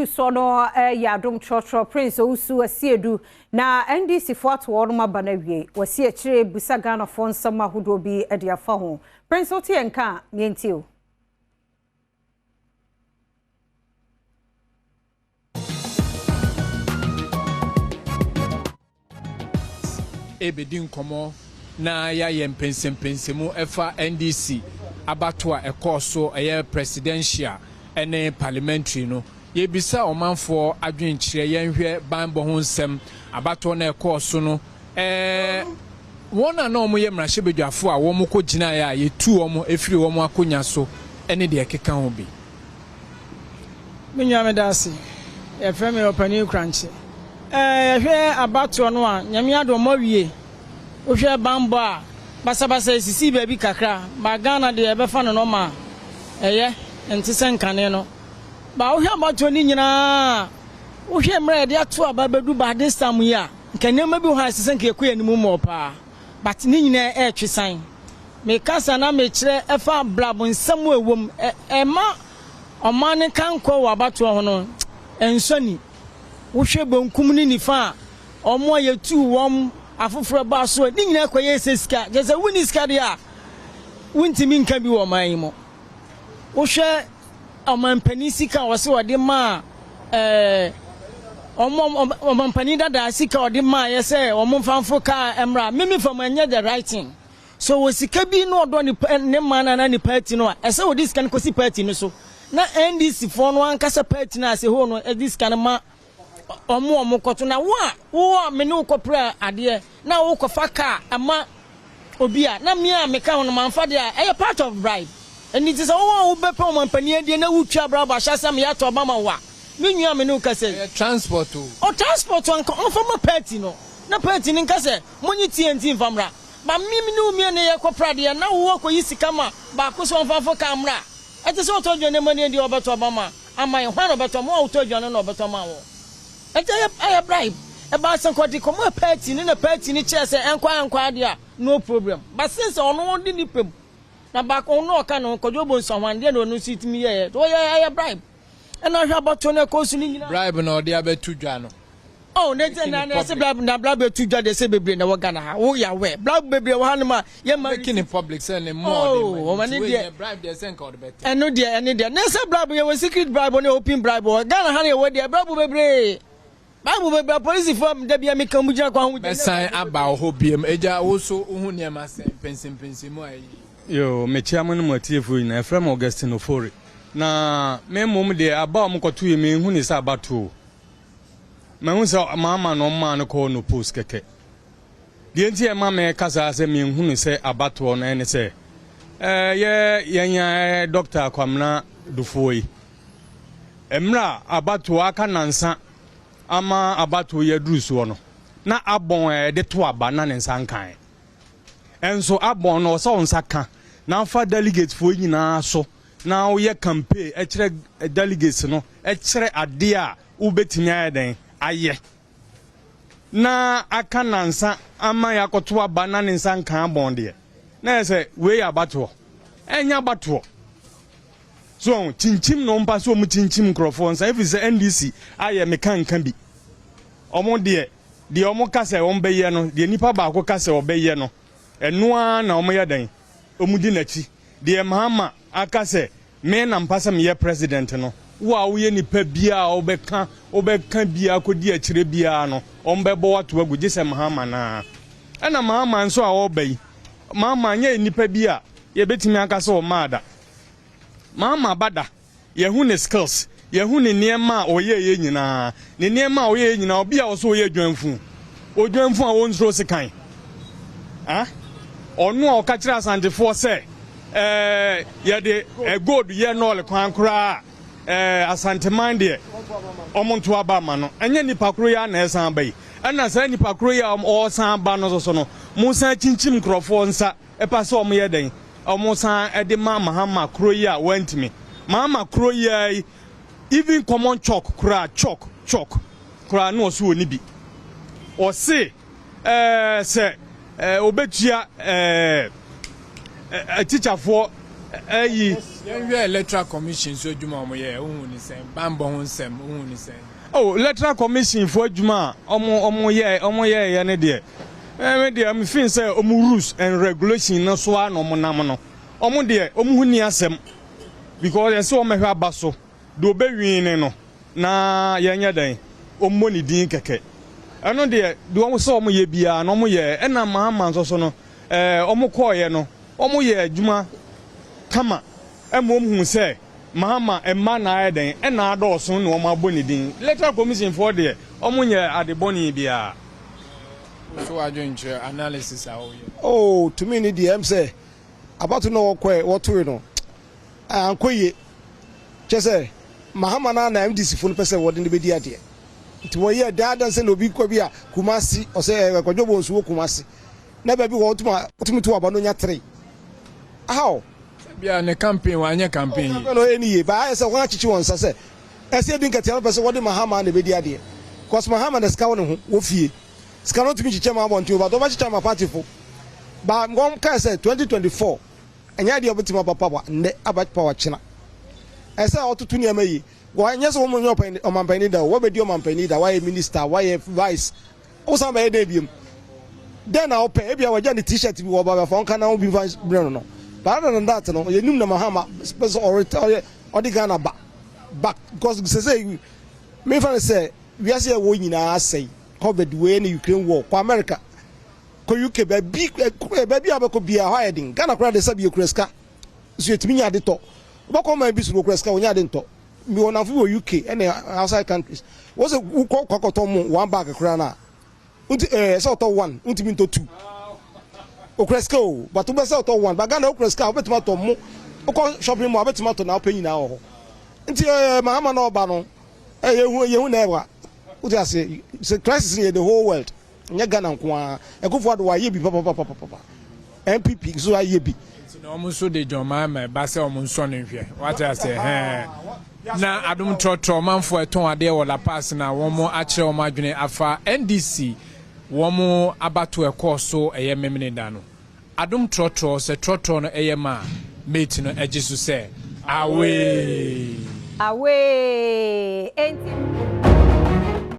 Sono Adom Trotro Prince Osu Asiedu na NDC foto oruma banawie wasi akire busa Ghana fon sama hudo bi ade afa ho Prince Oti enka mientio Ebedin komo na ya yempensempensemu efa NDC abato a ekoso eye presidential ene parliamentary no yebisa omanfo adwenkyire yenhwe banbo ho nsem abato na ekoso no wona na omoye mrahebedwafo a wo mko gina ya yetu omo efiri wo mo akonya so ene de ekeka ho bi menwa medase efreme opani kranche hwe abato no a nyame adom mawie wo hwe banbo a basabasa esisi ba bi kakra ba Ghana de ebefa no ma eye enti senkane no ba wo hwe abato ni nyina wo hwe mra de ato ababedu ba this time ya nkanema bi ho asese nkeku yanimu mo pa but ni nyina twisan me kasa na me kire efa blabo nsam ewom ema omane kanko wa abato ho no ensoni wo hwe bonkum ni nifa omo yetu wom afoforo ba so ni nyina kwaye sesika jese wuni sika dia wuntimi nka bi wo man mo wo hwe omampani sika wo se wode ma omampani dada sika wode ma yese omfanfo ka emra mimi fam anya the writing so wo sika bi no odo ne man na ni party no ese wo this kan kosi party no so na NDC for no ankasa party na ase ho no this kan ma omo koto na wo me no kopra ade na wo kofa ka ama obia na me a me ka no manfa de a part of bribe and it is wo be pe omampani ade na wutwa braba hyasam ya to obama wa me nua me no ka say transport o transport anka on for my party no na party ni nka say monyi TNT mfamra ba mimi no mi ne ye kopra de na wo ko yisika ma ba ko so onfafo ka mra ete so to dwane mani ade obeto obama ama ye hwan obeto mo to dwane no obeto ma wo ete aye bribe e ba san kwadi ko mo party ni na party ni che say enkwa de a no problem but since ono di ni pem na ba ko no ka no ko jobo nso hwan de no no sitimi ye to ye bribe and I have about to course in bribe no de abetu dwa no oh na say bribe na bribe tu dwa de say bebre na Ghana wo ya we bribe bebre wo hanuma ye making in public say ne more oh mani de bribe de say called better eno de na say bribe ye secret bribe no open bribe Ghana han ye we de bribe bebre Bible bebre police form de bia me kan buja kwa hu be sign aba ho biem eja wo so hu ne ma say pensim mo ayi yo me chairman mo tiefo na Efrem Augustine Ofori na me mom de aba om koto ye me hu ni sa abato me hu sa mama no ma no ko no post keke de enti e ma me kasa se me hu ni se abato no ene se ye nya doctor Kwamna Dufoyi emra abato aka nansa ama abato ye druso no na abon de to aba na nensa nkan enso abon no so nsa ka na fa delegate fo nyina so na ye campaign e kire delegates no e kire ade a ubetimi ayeden aye na aka nansa ama yakoto aba na nensa nkan bonde na se we abato enya abato so chinchim no mpa so mu chinchim microphone sa if is NDC aye mekankan bi omo de omo kase ombeye no de nipa ba ko kase obeye no enoa na omo yeden omudi nachi de mahama akase me na mpasa me ye president no wo ye nipa bia obeka bia ko di akire bia no ombebo wato aguje se mahama na ana mahama nso a obai mahama nya nipa bia ye betimi akase o maada mama bada yehu ne skills yehu ne niema oye nyina ne niema oye nyina obi a wo so oye dwanfu a won zro sekan onu a ka kira asantefo se ye de gold ye no le kwankura asanteman de omonto aba ma no enye nipa kro ya na esan bai ana sa nipa kro ya o san ba no so no musa chinchim krofo nsa epa se omo ye den omusan ede mahama kroya wantimi mahama kroya even common chalk kra no so oni bi o se se obetua teacher for Eyi. Yɛnhwɛ electoral commission so adwuma ɔmo yɛ ohun ni sɛn bambɔ ho nsɛm ohun ni sɛn. Oh, electoral commission for adwuma ɔmo yɛ ne deɛ. Me deɛ me fin sɛ ɔmo rules and regulation na so a na ɔmo nam no. Ɔmo deɛ ɔmo hu ni asɛm because yɛn sɛ ɔmo hwɛ aba so do obɛwin ne no na yɛnyɛ dan ɔmo ni din kɛkɛ. Ɛno deɛ do ɔmo sɛ ɔmo yɛ bia na ɔmo yɛ ɛna mahama nso so no ɔmo kɔɔyɛ no ɔmo yɛ adwuma kama ɛmo hu sɛ mahama ɛma na ayɛ dan ɛna adɔɔso na ɔmo abɔ ne din electoral commission for deɛ ɔmo nyɛ adebɔne bia. So adwenkyerɛ analysis a ɔyɛ. Oh, to me ni deɛ ɛm sɛ abato na wɔtoe no ankɔye kyɛ sɛ mahama na MDC fo no pɛ sɛ wɔde ne bɛdi adeɛ nti wɔyɛ daadan sɛ na obi kɔ bi a Kumasi ɔsɛ kwadwobɔ nsuo Kumasi na baabi wɔtumi to aba no nya 3 how bia ne campaign wanyɛ campaign no ɛni ba ayɛ sɛ wɔn akyekye wɔn nsa sɛ ɛsɛ bi nkatia no pɛ sɛ wɔde mahama na bɛdi adeɛ cause mahama na sika wɔ ne ho wɔfie sika no tumi kyekyɛ ma abɔnten ba dɔm akyekyɛ ma party fo ba wɔn kae sɛ 2024 ɛnyɛ adeɛ ɔbɛtumi aba power nnɛ aba power kyena ɛsɛ ɔtoto nneɛma yi wɔanyɛ sɛ wɔn nyɛ ɔmampani da wɔbɛdi ɔmampani da wɔayɛ minister wɔayɛ vice ɔsan bɛyɛ dɛ biem dɛn na ɔpɛ ebi a wɔgya ne t-shirt bi wɔ ba bɛfa ɔnka na obi fa brɛ no but other than that no yɛnim na mahama special ɔde Ghana back because sɛ mefa no sɛ wiase ɛwɔ nyinaa asɛe COVID wei ne Ukraine war kɔ America kɔ UK baabi a bɛkɔ bia hɔ ayɛ den Ghana koraa de sɛ bi ekura sika so yɛtumi nya ade tɔ wobɛkɔ man bi so no okura sika wonya ade ntɔ mi wɔ nafo wɔ UK ɛne outside countries wɔsɛ wokɔ kɔkɔtɔ mu 1 bag koraa na nti sɛ ɔtɔ 1 ntimi ntɔ 2 okura sika o but wobɛsɛ ɔtɔ 1 but Ghana okura sika wobɛtumi atɔ mu wokɔ shopping mall wobɛtumi atɔ na wopɛ nyinaa wɔ hɔ nti mahama na ɔba no yɛhu na ɛwa wote ase sɛ crisis in the whole world nyɛ Ghana nko a ɛkofo ado wayɛ bi papapapapa MPP so ayɛ bi na ɔmo nso de John Mahama ba sɛ ɔmo nsɔ ne nhwɛ wate ase na Adom Trotro manfo ɛtɔn adeɛ wɔ La Paz na wɔn akyerɛ wɔn adwene afa NDC wɔn abato ɛkɔɔ so ɛyɛ memene da no Adom Trotro sɛ Trotro no ɛyɛ ma mate no ɛgye so sɛ away enti